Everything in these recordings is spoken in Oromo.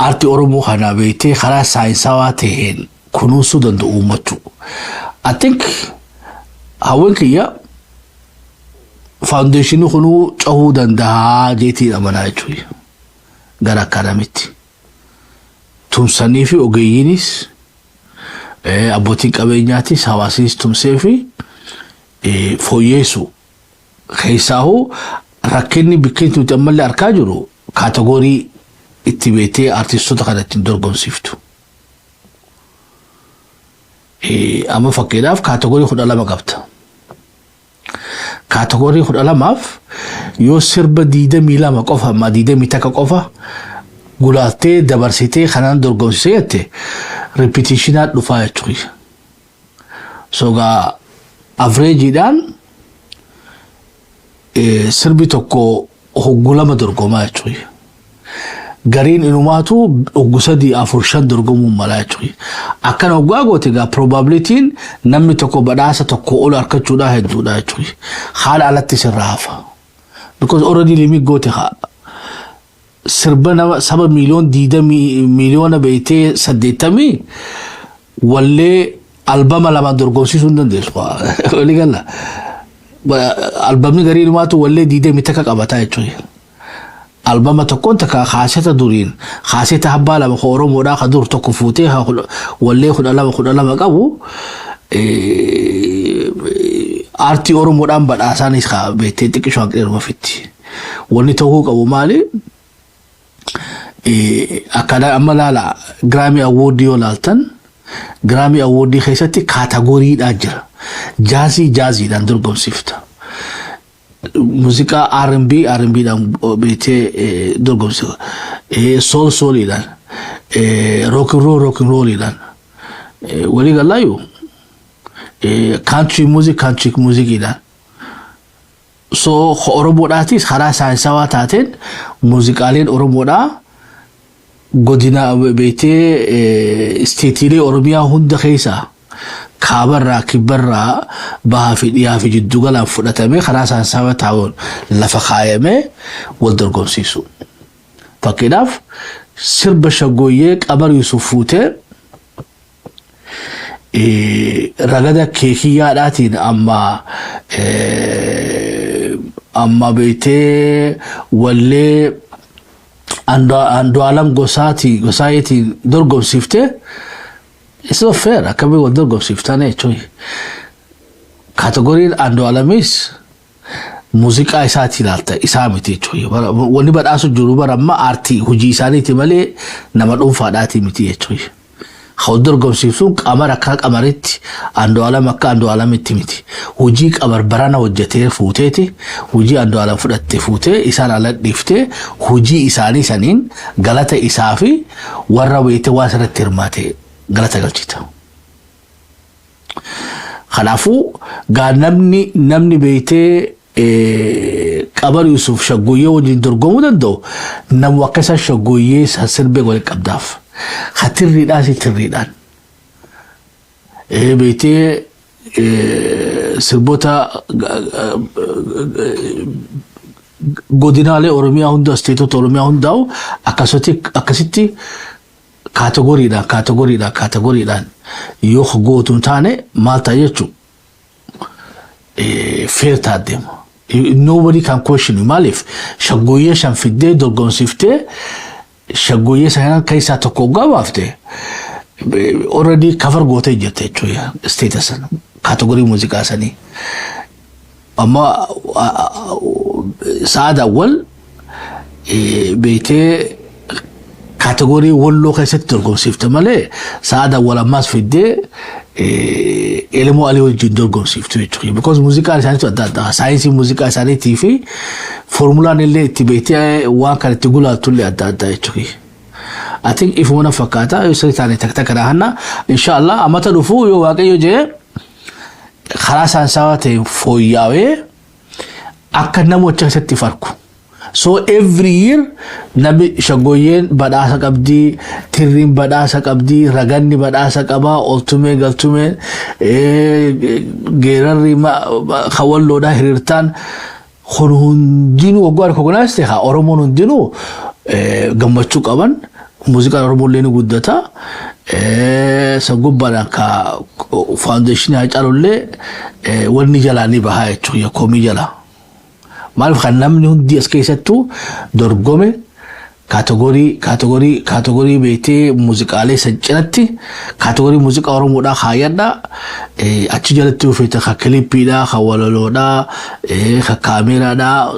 arti oromoo kana beekee karaa saayinsawaa ta'een kunuunsuu danda'u uummachuu. I think hawwan kiyya foundationii kunuu cahuu danda'a jeetiin amanaa jechuudha. Gara akkanamitti tumsanii fi ogeeyyiinis abbootiin qabeenyaatis hawaasnis tumsee fi fooyyeessu keessaahu rakkinni bikkeentu nuti ammallee argaa jiru kaatagoorii itti beetee artistoota kanatti dorgomsiiftu. Amma fakkeedhaaf kaatagoorii 12 qabta. Kaatagoorii 12f yoo sirba 22 qofa amma 21 qofa gulaaltee dabarsitee kanaan dorgomsisee jette repetitionaat dhufaa jechuudha. Sogaa avreejiidhaan sirbi tokko hoggulama dorgomaa jechuudha. Gariin inumaatu oggusadii 4-5 dorgomuun malaa jechuudha. Akkana hoggaa goote gaa probabilitiin namni tokko badhaasa tokko ol argachuudhaa hedduudha jechuudha. Haala alatti sirraa hafa. Because already limit goote sirba nama saba miliyoona beeytee 80 wallee albama lama dorgomsiisuu hin dandeessu. Waligalla albamni garii inumaatu wallee 21 qabataa jechuudha. Albama tokkoon takka khaaseta duriin khaaseta habbaa lama oromoodhaa ka dur tokko fuutee wallee 12 qabu artii oromoodhaan badhaasaanis beektee xiqqishoo hanqeeruma fitti. Wanni ta'uu qabu maali? Akkana amma laala Grammy Award yoo laaltan Grammy Award keessatti kaatagoriidhaa jira. Jaaziidhaan dorgomsiifta. Musica R&B dan bete dorgomsiifta. Soul dan rock and roll dan waligalayo country music dan. So oromoodhaatis karaa saayinsawaa taateen muuziqaaleen oromoodhaa godina beetee isteetiilee oromiyaa hunda keessaa kaabarraa kibbarraa bahaa fi dhiyaa fi jiddu galaan fudhatamee karaa saayinsawaa taa'uun lafa kaayamee wal dorgomsiisu. Fakkeedhaaf sirba shaggooyyee Qamar Yusuf fuutee ragada keekiyyaadhaatiin amma beetee wallee Andu'aalam Gosaayetiin dorgomsiiftee it's not fair. Akkamiin wal dorgomsiiftane jechuudha. Kaatagoriin Andu'aalamis muuziqaa isaati ilaalta isaa miti jechuudha. Wanni badhaasu jiru bara amma aartii hojii isaaniiti malee nama dhuunfaadhaati miti jechuudha. Wal dorgomsiisuun Qamar akka Qamaritti Andu'aalam akka Andu'aalamitti miti. Hojii Qamar barana hojjetee fuuteeti hojii Andu'aalam fudhattee fuutee isaan ala dhiiftee hojii isaanii saniin galata isaa fi warra beekte waan sanatti hirmaate galata galchita. Kanaafuu gaa namni beektee Qamar Yusuf shaggooyyee waliin dorgomuu danda'u nama akka isa shaggooyyee sirbee waliin qabdaaf. Tirriidhaan beektee sirboota godinaalee Oromiyaa hunda isteetota Oromiyaa hundaa'u akkasitti kaatagoriidhaan yoo gootuun taane maal ta'a jechuun feer taaddeema. Nobody can question you. Maaliif shaggooyyee shan fiddee dorgomsiiftee shaggooyyee sana keessaa tokko gabaafte already cover gootee jirte jechuudha isteeta sana kaatagorii muuziqaa sanii. Amma saada wal beektee kaatagorii walloo keessatti dorgomsiifte malee saada wal ammaas fiddee elemoo alii wajjin dorgomsiiftu jechuudha. Because muuziqaan isaaniitu adda adda saayinsii muuziqaa isaaniitii fi formulaan illee itti beektee waan kan itti gulaaltullee adda adda jechuudha. I think if one fakkaata yoo sirrii taane takka kana inshallah amata dhufu yoo waaqayyo jee karaa saayinsawaa ta'e fooyya'ee akka namoota keessatti farku. So every year nabi shaggooyyeen badhaasa qabdii, tirriin badhaasa qabdii, raganni badhaasa qabaa, oltumee galtumee geerarri hawalloodhaa hiriirtaan hundinuu waggaa recognize ta'e oromoon hundinuu gammachuu qaban موسيقى أورمو لين قدتا سنقبنا كا فاونديشن هاجالو لي وني جلاني بهاي تشوية كومي جلا معرف خنمني هندي اسكيستو درقومي كاتيجوري بيتي موسيقى سجلتي كاتيجوري موسيقى أورمو دا خايدا أتجلتو في كليبي دا خوالولو دا كاميرا دا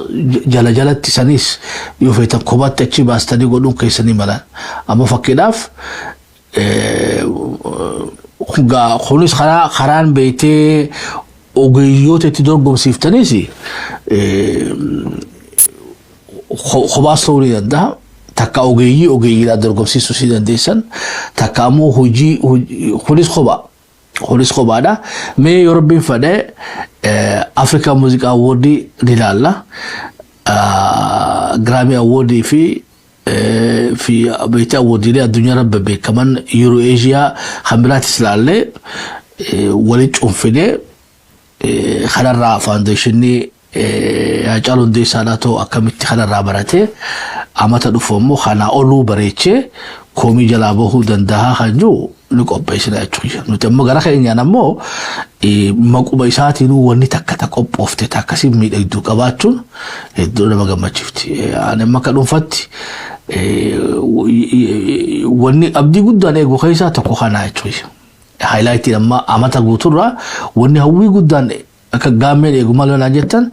جلجلتي سنيس يوفيتا كوبات تشي باستدي قدون كيساني ملان أما فكداف خلص خران بيتي ogeeyyoota itti dorgomsiiftaniisi khobaas ta'uu ni danda'a. Takka ogeeyyiidhaan dorgomsiisuu si dandeessan. Takka ammoo hojii kunis kophaadha. Mee yoo rabbiin fedhe Africa Music Award ni ilaalla. Grammy Award في بيت أوديلي الدنيا رب بكمان يورو إيجيا خمرات إسرائيل ولد أنفني خلنا فاونديشني أجعلون دي سناتو أكملت خلنا براتي أما تدفعمو خنا أولو بريتشي كومي جلابه دندها خنجو نقول بيسنا أشوي نتمو غير خيرنا نمو ماكو بيساتي نو وني تكو بوفت تكسي ميد يدو كباتون يدو لما جمع شفتي أنا ما كانوا فتي وني أبدي قد أنا جو خيسا تكو خنا أشوي هايلايتي لما أما تقولوا وني هوي قد أنا كجامل يقومالو ناجتن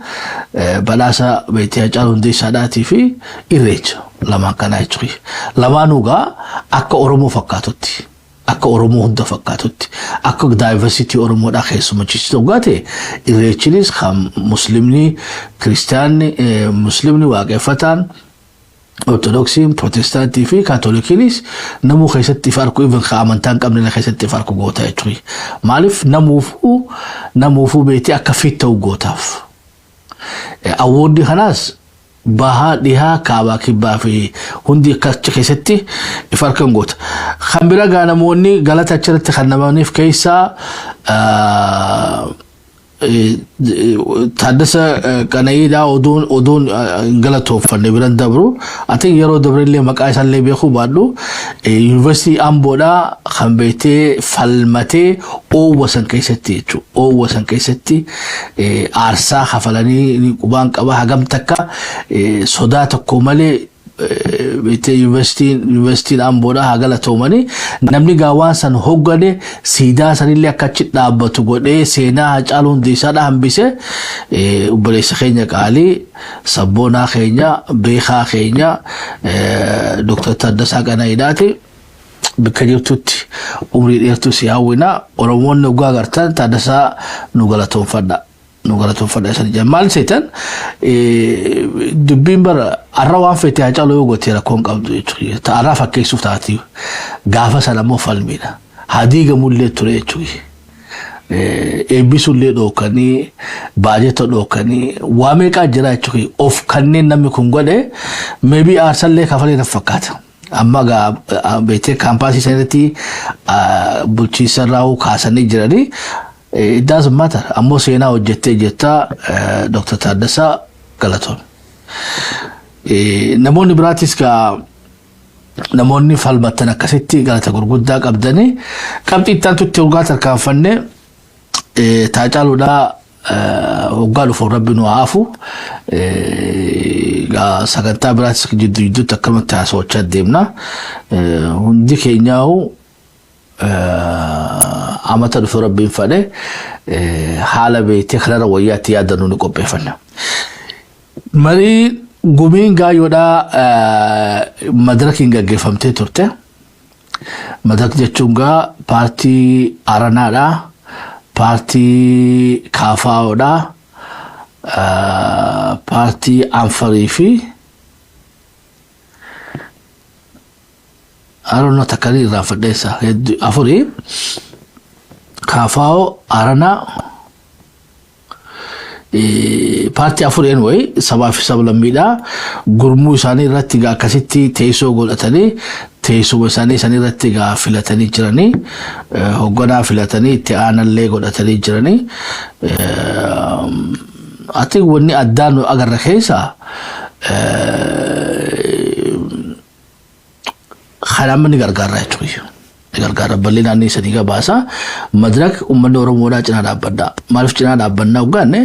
بلاسا بيتي أجعلون دي ساداتي في إيريج لما كان أشوي لما نوغا أكا أورمو فكاتوتي akka Oromoo hunda fakkaatutti akka diversity Oromoodhaa keessumachiisu dhugaate irreechinis kan muslimni kiristaanni muslimni waaqeffataan ortodoksiin protestantii fi kaatolikiinis namuu keessatti farqu even amantaan qabne keessatti farqu goota jechuudha maaliif namuufuu beeti akka fit ta'u gootaaf awwooddi kanaas baha diha kaaba kibba fi hundi keessatti farqan goota khambira gaanamoonni galata achirratti kannamaniif keessa taadasa qanayida oduun galatooffanne biran dabru ati yeroo dabrillee maqaa isaallee beekuu baadhu University Amboodhaa kan beetee falmatee oowwasan keessatti aarsaa hafalanii qubaan qaba hagam takka sodaa tokko malee بيت يونيفرسيتي أمبودا هاجلا توماني نمني جوان سن هوجده سيدا سن اللي أكتشت نابتو قده سينا هجالون ديسانا هم بيسه وبريس خينيا كالي سبونا خينيا بيخا خينيا دكتور تدرس أنا إداتي بكجيرتوتي عمري ديرتو سياوينا ورمون نوغا غرتان تدرسا نوغلاتون فدا نقولتهم فداشان جمال سيتن دبين بر الروان في تاجالو يوغوتي راكون قبض تعرف كيف تاتي غافا سلامو فالمينا هادي غمول تري تشوي eebbisullee dhookanii baajeta dhookanii waa meeqa jira jechuudha of kanneen namni kun godhe maybe aarsallee kafalee na fakkaata amma beetee kaampaasii sanatti bulchiinsa raawuu kaasanii jiranii it doesn't matter ammoo seenaa hojjettee jetta Dr. Taaddasaa Galatoon namoonni biraatis ka namoonni falmatan akkasitti galata gurguddaa qabdanii qabxii ittaan tutti urgaa tarkaanfanne taacaaluudhaa hoggaa dhufu rabbi nu haafu sagantaa biraatis jidduutti akkamatti haasawachaa deemna hundi keenyaa'u amata dhufu rabbiin fadhe haala beektee kanarra wayyaatti yaadannuu ni qopheeffanna. Marii gumiin gaayyoodhaa madarakiin gaggeeffamtee turte. Madarak jechuun gaa paartii Aranaadhaa, paartii Kaafaa'oodhaa, paartii Anfarii fi I don't know takali rafadesa afuri Kafao Arana parti afuri anyway sabafi sablamida gurmu isani rattiga akkasitti teessoo godhatanii teessoo isani rattiga filatanii jiranii hogganaa filatanii itti aanallee godhatanii jiranii ati wanni addaan agarra keessa خلام نقرقر شوية نقرقر بلين أني سنيجا باسا مدرك ومن ورمودا جنا دابنا مالف جنا دابنا وقانه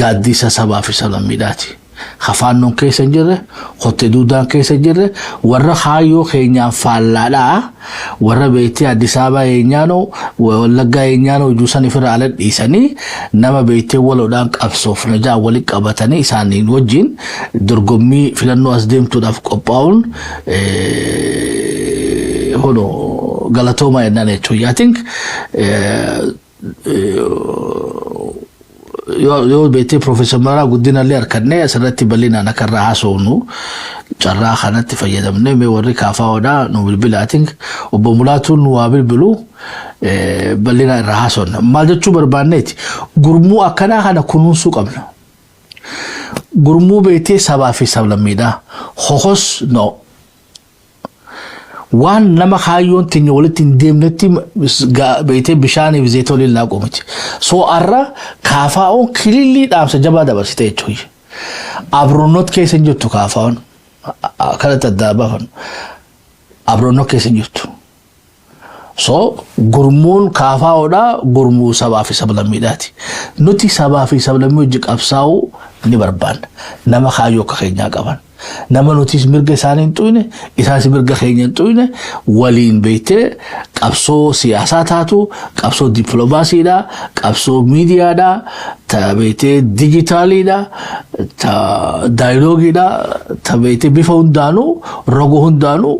قادي سبا في سلام ميداتي خفانون كيس جره خط دودان كيس جره ورا خايو خينيا فالالا ورا بيتي أديس أبابا ينيانو ولقا ينيانو جوساني فرالد إيساني نما بيتي ولو دانك أبصوف نجا ولك أبتاني إساني نوجين درقمي فلانو أصديم تدافق أباون هونو غلطوما يناني تشوي I think yoo beete professor Mara guddina le arkanne asirratti bal'ina nakarra haasofnu carraa kanatti fayyadamne mee warri kaafaa'oodha nu bilbilaatiin obbo Mulaatuun waa bilbilu bal'ina irra haasofna maal jechuu barbaanneeti gurmuu akkanaa kana kunuunsuu qabna gurmuu beetee sabaa fi sablammiidha hohos no waan nama kaayyoon tinya walitti deemnetti beete bishaanii bizeetoo lillaa qoomati soo arra kaafaa'oon kililii dhaamsa jabaa dabarsite jechuudha abroonnot keessa jirtu kaafaa'oon kanatti adda baafan abroonnot keessa jirtu soo gurmuun kaafaa'oodha gurmuu sabaa fi sablammiidhaati nuti sabaa fi sablammii hojii qabsaa'uu ni barbaanna nama kaayyoo akka keenyaa qaban nama nutis mirga isaaniin tuyne isaas mirga keenyan tuyne waliin beete qabsoo siyaasaa taatu qabsoo diplomaasiidha qabsoo miidiyaadha ta beete dijitaaliidha ta daayiloogiidha ta beete bifa hundaanuu rogo hundaanuu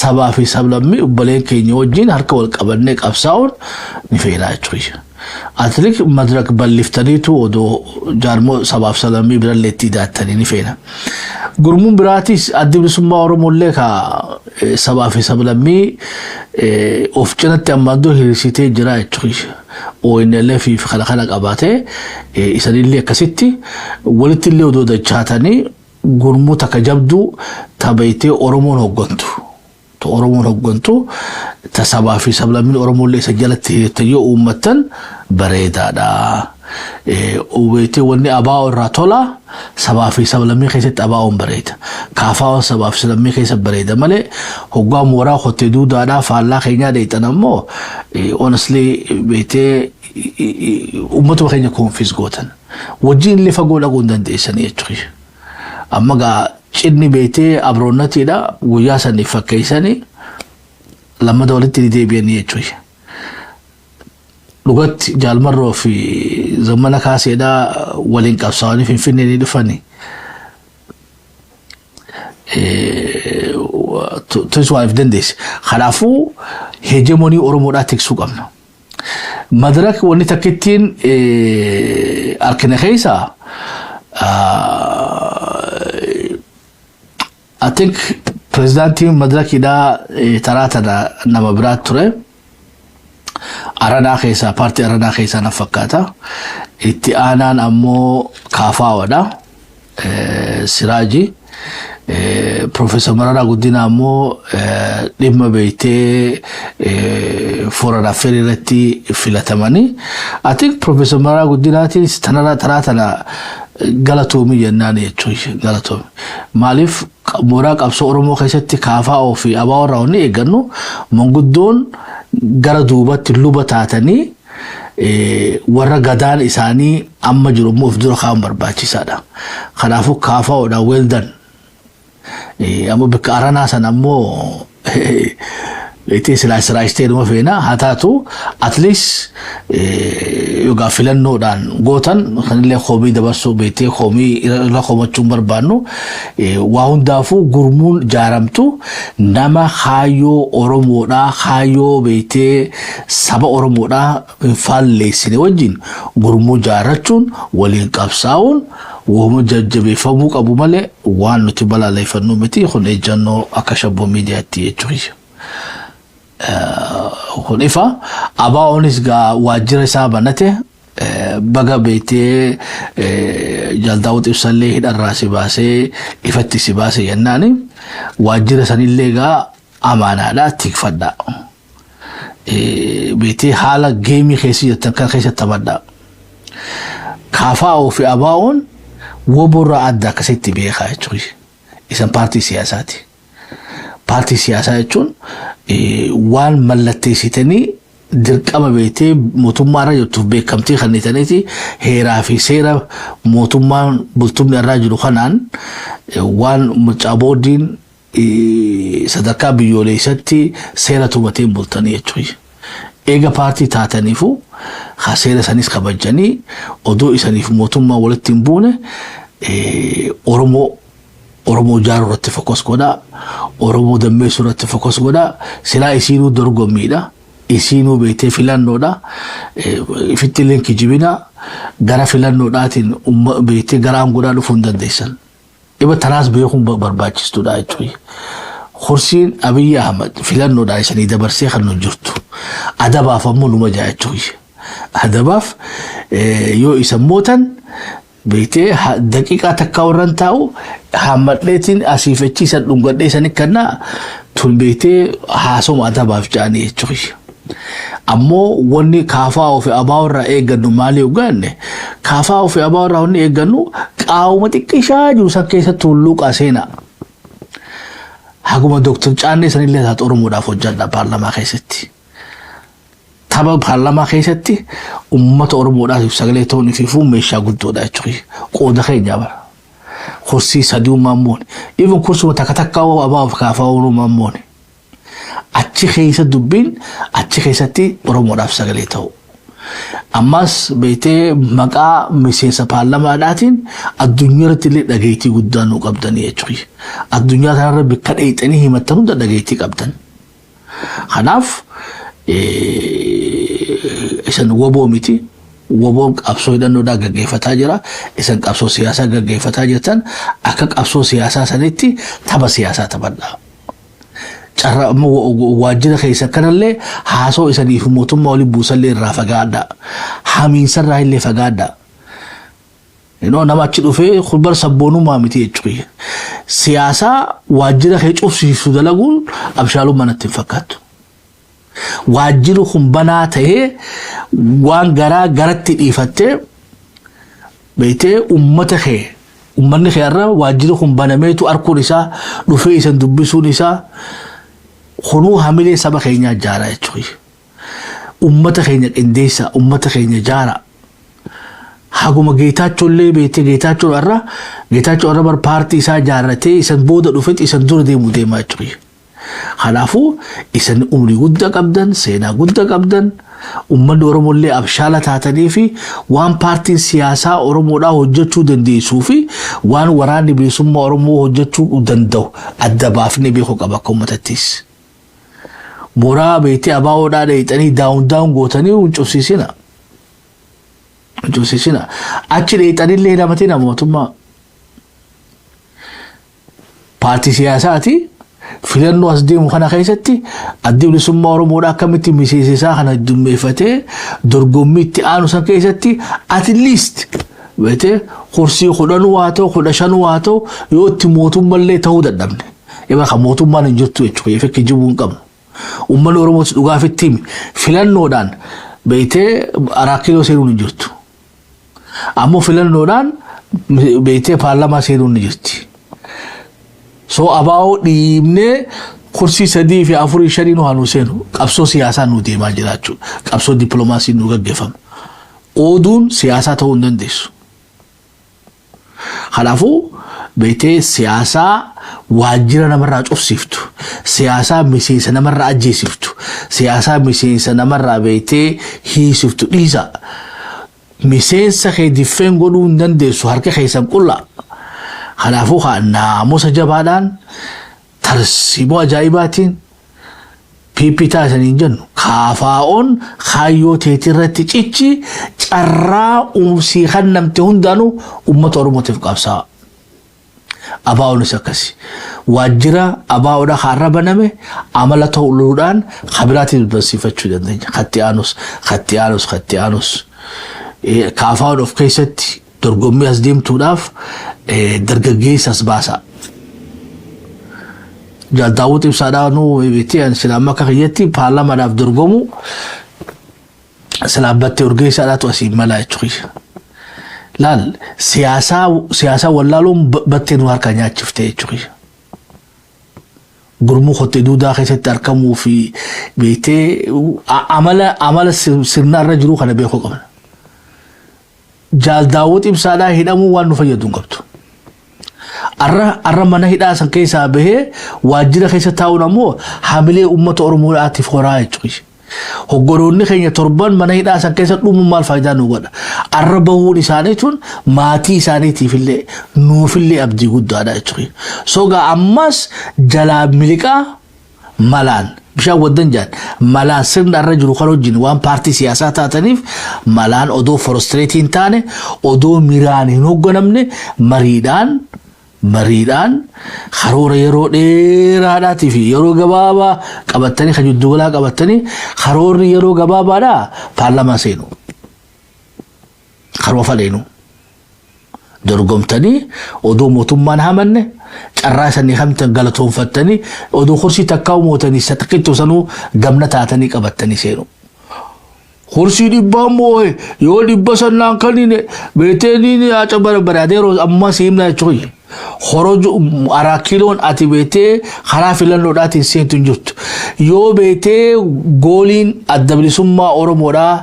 sabaa fi sablammii ubbaleen keenya wajjin harka wal qabannee qabsaa'uun ni feena jechuudha atlik madrak balliftaniitu odoo jaarmoo sabaaf sablammii biralleetti daattanii ni feena gurmuun biraatis addi bilisummaa Oromollee ka sabaa fi sablammii of cinatti ammaandoo hiriirsitee jira jechuudha ONLF fi kana qabaatee isanillee akkasitti walitti illee odoo dachaatanii gurmuu takka jabduu tabeetee Oromoon hoggantu Oromoon hoggantu ta sabaa fi sablammiin Oromollee isa jalatti hiriirtayoo uummatan bareedaadha ubeete wanni abaa irraa tola sabaa fi sablammii keessatti abaa'oon bareeda kaafaa'oon sabaa fi sablammii keessatti bareeda malee hoggaa mooraa hottee duudaadhaa faallaa keenyaa deetan ammoo honestly beetee uummatuma keenya konfis gootan wajjin illee fagoo dhaquu hin dandeessanii jechuudha amma gaa cinni beetee abroonnatiidha guyyaa sanii fakkeessanii lammata walitti deebi'anii jechuudha lugatti jaalmarroo fi zamana kaaseedha waliin qabsaa'anii finfinnee ni dhufanii tunis waan if dandeesse kanaafuu heejemonii Oromoodhaa tiksuu qabna madarak wanni takkittiin arkina keessaa I think prezidaantiin madarakiidhaa taraatana nama biraat ture Arana keessa partii Arana keessa na fakkaata itti aanaan ammoo kaafaa'oodha Siraaji Professor Mararaa Guddinaa ammoo dhimma beeytee foorana firiirratti filatamanii I think Professor Mararaa Guddinaatis taraatana galatoomii jennaan jechuudha galatoomi maaliif mooraa qabsoo Oromoo keessatti kaafaa'oo fi abaa warraa onni eeggannu manguddoon gara duubatti luba taatanii warra gadaan isaanii amma jiru immoo of dura kaa'uun barbaachisaadha kanaafuu kaafaa'oodha well done amma bakka Aranaa sana ammoo Iti siraashitee dhuma feena haa taatu at least yogaa filannoodhaan gootan kanillee koomii dabarsuu beetee koomii irra koomachuun barbaannu waa hundaafuu gurmuun jaaramtu nama kaayyoo Oromoodhaa kaayyoo beetee saba Oromoodhaa faalleessine wajjin gurmuu jaarachuun waliin qabsaa'uun وهم جاجبي فموك أبو ملء وانو تبالا ليفنو متي خون إجانو أكشبو ميدياتي يجوي خون إفا أبا أونيسغا واجر سابا نته بغا بيتي جالداوت إفسالي هيد الراسي باسي إفتي سباسي يناني واجر سنيليغا أمانا لا تكفدا بيتي حالا جيمي خيسي يتنكر خيسي تبدا كافاو في أباون وبرا عدا كسيتي بيخا يجوي إسم بارتي سياساتي بارتي سياسة يجون وان ملتي سيتني dirqama beetee mootummaa irra jirtuuf beekamtii kennitaniiti heeraa fi seera mootummaan bultumni irraa jiru kanaan waan mucaa boodiin sadarkaa biyyoolessatti seera tumateen bultanii jechuudha. Eega paartii taataniifu seera sanis kabajanii odoo isaniif mootummaa walitti hin buune Oromoo jaaruu irratti fokus godhaa, Oromoo dammeessuu irratti fokus godhaa, silaa isiinuu dorgommiidha. Isinu beete filannoodha ifitti linki jibina gara filannoodhaatiin beete gara aangoodhaa dhufuu hin dandeessan. Iba tanaas beekuun barbaachistuudha jechuudha. Kursiin Abiy Ahmed filannoodhaa isanii dabarsee kan nu jirtu. Adabaaf ammoo numa jaa jechuudha. Adabaaf yoo isan mootan beete daqiiqaa takkaa warran taa'u hammadheetiin asiifechiisan dhungadhee isanii kannaa tun beete haasoma adabaaf jaanii jechuudha. Ammoo wanni kaafaa ofi abaawirraa eeggannu maali ugaanne kaafaa ofi abaawirraa wanni eeggannu qaawuma xiqqishaa jiru san keessatti hulluuqaa seenaa. Haguma Dr. Caannee sanillee taate Oromoodhaaf hojjedha paarlamaa keessatti. Tapha paarlamaa keessatti uummata Oromoodhaaf sagalee ta'uun ifiifuu meeshaa guddoodha jechuudha. Qooda keenya bara. Kursii sadii uumammoon. Even kursuma takka takkaa abaawuf kaafaa uumammoon. Achi keessa dubbiin achi keessatti Oromoodhaaf sagalee ta'u. Ammas beetee maqaa miseensa paarlamaadhaatiin addunyaa irratti illee dhageettii guddaa nu qabdanii jechuudha. Addunyaa kanarra bakka dheeyxanii himatan hunda dhageettii qabdan. Kanaaf isan woboo miti. Woboon qabsoo hidhannoodhaa gaggeeffataa jira. Isan qabsoo siyaasaa gaggeeffataa jirtan akka qabsoo siyaasaa sanitti tapha siyaasaa taphadhaa. Carra waajjira keessa kanallee haasoo isaniif mootummaa waliin buusallee irraa fagaadha. Hamiinsarraa illee fagaadha. Nama achi dhufee khulbar sabboonummaa miti jechuudha. Siyaasaa waajjira kee cufsiisu dalaguun abshaalummaa natti hin fakkaatu. Waajjirri kun banaa ta'ee waan garatti dhiifattee beetee uummata kee uummanni kee irraa waajjirri kun banameetu arkuun isaa dhufee isan dubbisuun isaa Khunu hamilee saba keenya jaara jechuudha. Uummata keenya qindeessa, uummata keenya jaara. Haguma Geetaachoo beete Geetaachoo irra bar paartii isaa jaarratee isan booda dhufetti isan dura deemaa jechuudha. Kanaafuu isan umrii guddaa qabdan, seenaa guddaa qabdan, uummanni Oromollee abshaala taatanii fi waan paartiin siyaasaa Oromoodhaa hojjechuu dandeessuu fi waan waraanni bilisummaa Oromoo hojjechuu danda'u adda baafnee beekuu qaba akka uummatattis. Mooraa beetee abaawoodhaa dheeyxanii daawun gootanii huncufsiisina. Achi dheeyxanillee namatee namootummaa paartii siyaasaati filannoo as deemu kana keessatti addi bilisummaa Oromoodhaa akkamitti miseensisaa kana dummeeffatee dorgommii itti aanu san keessatti at least beetee kursii 10 waa ta'u 15 waa ta'u yoo itti mootummallee ta'uu dadhabne. Eeba kan mootummaan hin jirtu jechuudha fakki jibuun qabnu. Uummanni Oromoos dhugaafitti filannoodhaan beetee araakiloo seenuun hin jirtu. Ammoo filannoodhaan beetee paarlamaa seenuun hin jirti. So abaa'oo dhiibnee kursii 3 fi 4 5 nu hanu seenu qabsoo siyaasaa nu deemaa jiraachuu qabsoo dippiloomaasii nu gaggeeffamu. Oduun siyaasaa ta'uu hin dandeessu. Kanaafuu beetee siyaasaa waajjira namarraa cufsiiftu, siyaasaa miseensa namarraa ajjeesiftu, siyaasaa miseensa namarraa beetee hiisiftu dhiisa. Miseensa kee diffeen godhuu hin dandeessu harka keessan qullaa. Kanaafuu naamusa jabaadhaan tarsiimoo ajaa'ibaatiin piipitaa isaniin jennu kaafaa'oon kaayyoo teetirratti cichi carraa uumsii kan namte hundaanuu uummata Oromootiif qabsaa. Abaa'oonis akkasi. Waajjira abaa'oodhaa har'a baname amala ta'uudhaan kabiraatiin dubbansiifachuu dandeenya. Khatti aanus. Kaafaa'oon of keessatti dorgommii as deemtuudhaaf dargaggeessas baasa. Daawud Ibsaadhaa nu beetee silaama akka kiyyatti paarlamaadhaaf dorgomu silaabattee urgeessaadhaatu asiin malaa jechuudha. Laal siyaasaa wallaaluun battee nu harka nyaachiftee jechuudha. gurmuu kottee duudaa keessatti argamuu fi beektee amala sirnaarra jiru kana beekuu qabna. Jaal Daawud Ibsaadhaa hidhamuu waan nu fayyadu hin qabdu. Arra mana hidhaa san keessaa bahee waajjira keessa taa'uun ammoo hamilee uummata Oromoodhaatiif horaa jechuudha. Hoggoroonni keenya torban mana hidhaa san keessa dhumuun maal faayidaa nu godha? Arra bahuun isaanii tun maatii isaaniitiifillee nuufillee abdii guddaadha jechuudha. Sogaa ammas jalaa miliqaa malaan bishaan waddan jaan malaan sirna arra jiru kan wajjin waan paartii siyaasaa taataniif malaan odoo frustrating taane odoo miraan hin hoogganamne mariidhaan karoora yeroo dheeraadhaatii fi yeroo gabaabaa qabatanii kan jiddu galaa qabatanii karoorri yeroo gabaabaadhaa paarlamaa seenu karoora faleenu dorgomtanii odoo mootummaan hamanne carraa isanii hamtan galatoonfattanii odoo kursii takkaa mootanii satakkitti sanuu gamna taatanii qabatanii seenu. Kursi dhibba moo'e yoo dhibba sannaan kanine beeteenii aaca barbaadeeroo amma siimna jechuudha. Horoju arakiloon ati beetee karaa filannoodhaatiin seentu hin jirtu. Yoo beetee gooliin adda bilisummaa Oromoodhaa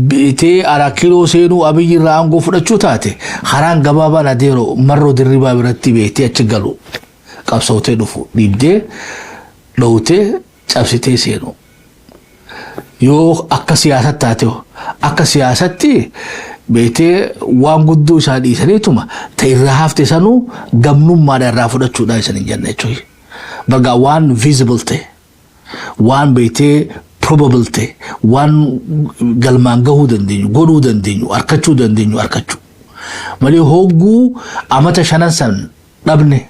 beetee arakiloo seenuu Abiyyi irraa aangoo fudhachuu taate karaan gabaabaan adeeroo marroo dirribaa biratti beetee achi galu qabsootee dhufu dhiibdee dhowtee cabsitee seenu. Yoo akka siyaasatti taate akka siyaasatti beetee waan guddoo isaa dhiisaniituma ta'irraa hafte sanuu gamnummaadhaan irraa fudhachuudhaan isan hin jenne jechuudha. Baga waan visible ta'e waan beetee probable ta'e waan galmaan gahuu dandeenyu godhuu dandeenyu arkachuu dandeenyu arkachuu malee hogguu amata shanan san dhabne.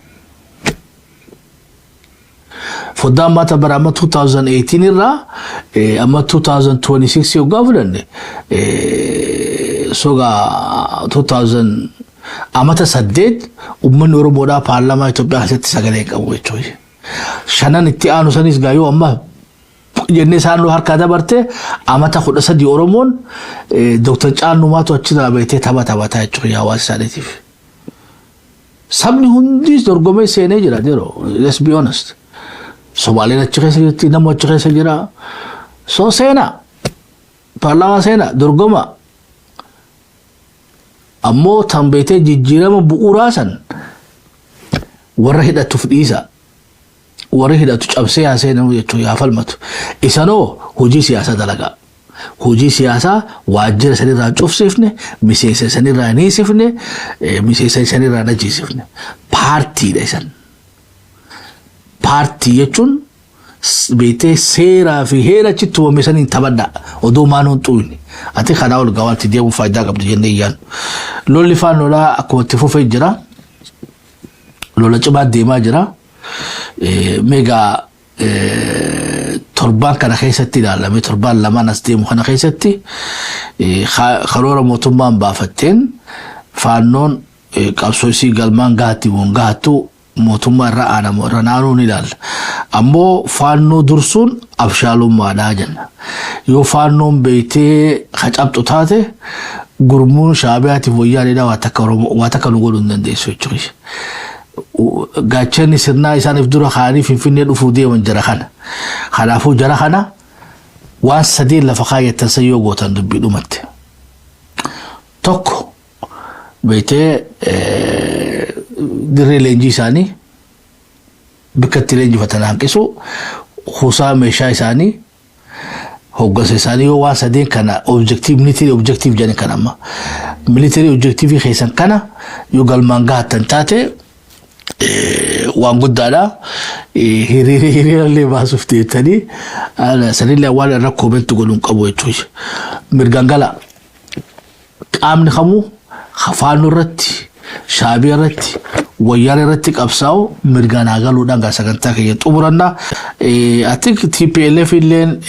Foddaan mata bara amma 2018 irraa amma 2026 yoo gaafuudhanne soga 2000 amata 8 uummanni Oromoodhaa paarlamaa Itoophiyaa keessatti sagalee qabu jechuudha. Shanan itti aanu sanis gaayoo amma jennee isaanuu harkaa dabarte amata 13 Oromoon Dr. Caallumaatu achirraa beetee taphataa jechuudha hawaasa isaaniitiif. Sabni hundis dorgomee seenee jira yeroo let's be honest. Somaaliin achi keessa jirti nama achi keessa jira. So seenaa paarlaamaa seenaa dorgoma ammoo tambeetee jijjiirama bu'uuraa san warra hidhatuuf dhiisa. Warra hidhatu cabsee haaseenuu jechuun yaa falmatu. Isanoo hojii siyaasaa dalagaa. Hojii siyaasaa waajjira sanirraa cufsiifne miseensa sanirraa niisifne miseensa sanirraa najiisifne paartiidha isan. Paartii jechuun beetee seeraa fi heera achitti uumame saniin taphadhaa odoo maanuun xuuyne ati kanaa ol gawaatti deemuun faayidaa qabdu jennee iyyaan. Lolli faan lolaa akkuma itti fufee jira. Lola cimaa deemaa jira. Meegaa torbaan kana keessatti ilaalame torbaan lamaan as deemu kana keessatti karoora mootummaan baafatteen faannoon qabsoo isii galmaan gaatti woon gaattu mootummaa irra aanamoo irra naannoon ilaalla. Ammoo faannoo dursuun abshaalummaadhaa jenna. Yoo faannoon beetee hacabxu taate gurmuun shaabiyaatiif wayyaanidhaa waa takka nu godhuu hin dandeessu jechuudha. Gaachanni sirnaa isaaniif dura kaanii Finfinnee dhufuu deeman jara kana. Kanaafuu jara kana waan sadeen lafa kaayyattan san yoo gootan dubbii dhumatte. Tokko beetee dirree leenjii isaanii bakka itti leenjifatan hanqisu kuusaa meeshaa isaanii hoggansa isaanii yoo waan sadeen kana military objective jedhan kana amma military objective keessan kana yoo galmaan gahattan taate waan guddaadha. Hiriirallee baasuuf deettanii sanillee waan rakkoo beektu godhuun qabu jechuudha. Mirgangala qaamni kamuu faannoo irratti shaabii irratti wayyaan irratti qabsaa'u mirgaan haa galuudhaan gaa sagantaa keenya xumurannaa. I think TPLF illeen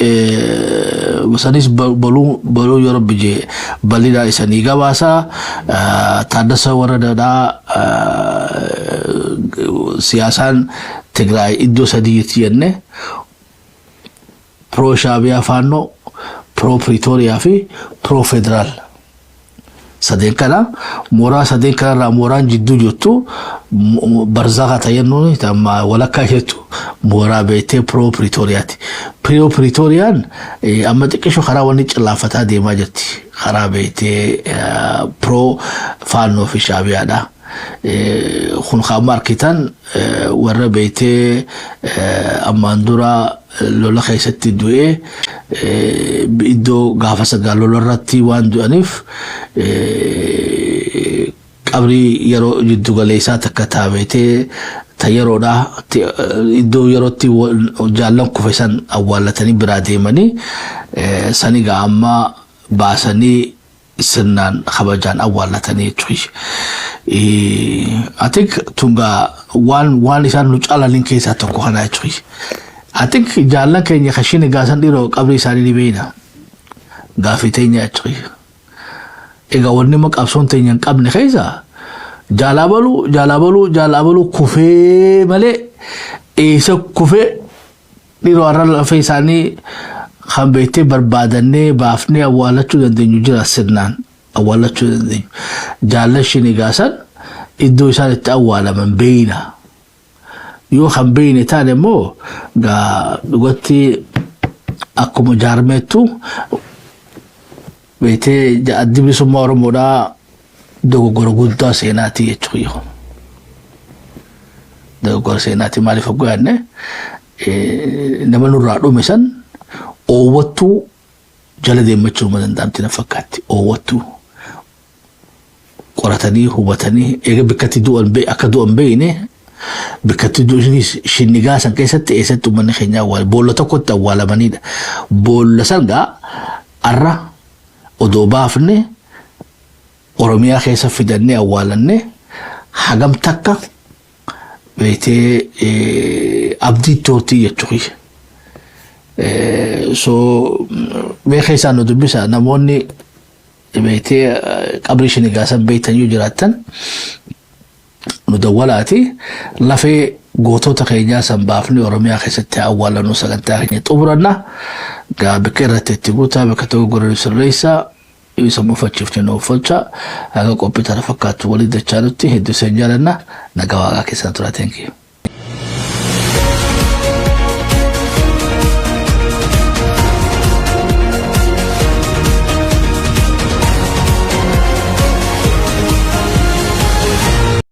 sanis baluu yeroo bijee bal'inaa isanii gabaasaa Taaddasa Waradaadhaa siyaasaan Tigraay iddoo sadiitti jenne pro shaabiyaa faannoo pro Pretoria fi pro federaal sadeen kana mooraa sadeen kana mooraan jidduu jirtu barzaqa tayennu tamma walakka jettu mooraa beete pro Pretoriaati. Pro Pretoriaan amma xiqqisho karaa wanni cillaafataa deemaa jirti. Karaa beete pro faannoo fi shaabiyaadha. Kun khamar kitan warra beete ammaan dura lola keessatti du'e iddoo gaafa sagal lolorratti waan du'aniif qabri yeroo jiddu galeessaa takka taabeete tayeroodha iddoo yerootti jaallan kufesan awwaalatanii biraa deemanii saniga amma baasanii sirnaan kabajaan awwaalatanii jechuudha. I think tunga waan isaan nu caalaniin keessaa tokko kana jechuudha. I think jaallan keenya khashini gaasan dhiroo qabri isaanii ni beeyna. Gaafii teenya jechuudha. Egaa wanni maqabsoon teenya hin qabne keessa jaalabalu kufee malee eessa kufee dhiroo har'a lafee isaanii kan beektee barbaadannee baafnee awwaalachuu dandeenyu jira sirnaan awwaalachuu dandeenyu. Jaallan shini gaasan iddoo isaan itti awwaalaman beeyna. Yoo kan beeyne taane immoo dhugatti akkuma jaarmeettu beetee addi bilisummaa Oromoodhaa dogoggora guddaa seenaatii jechuudha. Dogoggora seenaatii maaliif akka yaadne nama nurraa dhume san oowwattuu jala deemmachuu ma danda'amti na fakkaatti. Oowwattuu qoratanii hubatanii eega bikkatti akka du'an beeyne bikkatti du'anii shinni gaasan keessatti eessatti uummanni keenya awwaale boolla tokkotti awwaalamanidha. Boolla sangaa arra odoo baafne Oromiyaa keessa fidannee awwaalanne hagam takka beetee abdii tootii jechuudha. So beekee isaan nu dubbisa namoonni beetee qabri shini gaasan beeytan yoo jiraattan nu dawwalaati lafee gootota keenyaa san baafne Oromiyaa keessatti awwaalannu sagantaa keenya xumuranna. Bakka irratti itti guutaa bakka tokko goree sirreessaa isa mufachiifne nu uffacha haga qophii tana fakkaatu walii dachaanutti hedduu seen jaalanna nagaa waaqaa keessan tura. Thank you.